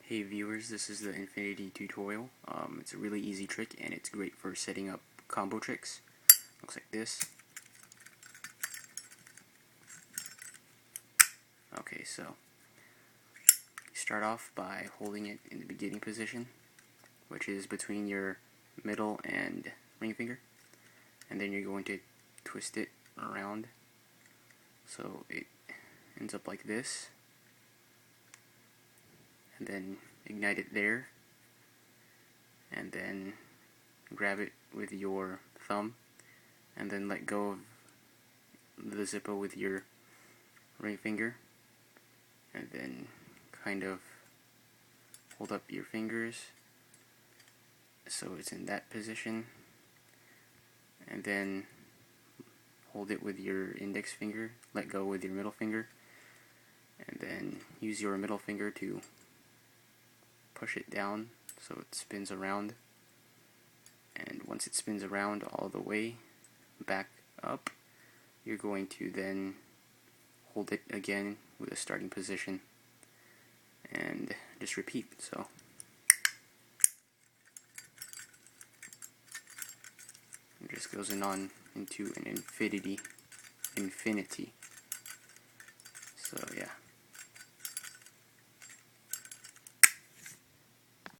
Hey viewers, this is the Infinity tutorial. It's a really easy trick and it's great for setting up combo tricks. Looks like this. Okay, so you start off by holding it in the beginning position, which is between your middle and ring finger, and then you're going to twist it around so it ends up like this, and then ignite it there, and then grab it with your thumb, and then let go of the Zippo with your ring finger, and then kind of hold up your fingers so it's in that position, and then hold it with your index finger, let go with your middle finger, and then use your middle finger to push it down so it spins around, and once it spins around all the way back up, you're going to then hold it again with a starting position and just repeat. So it just goes on into an infinity. So yeah.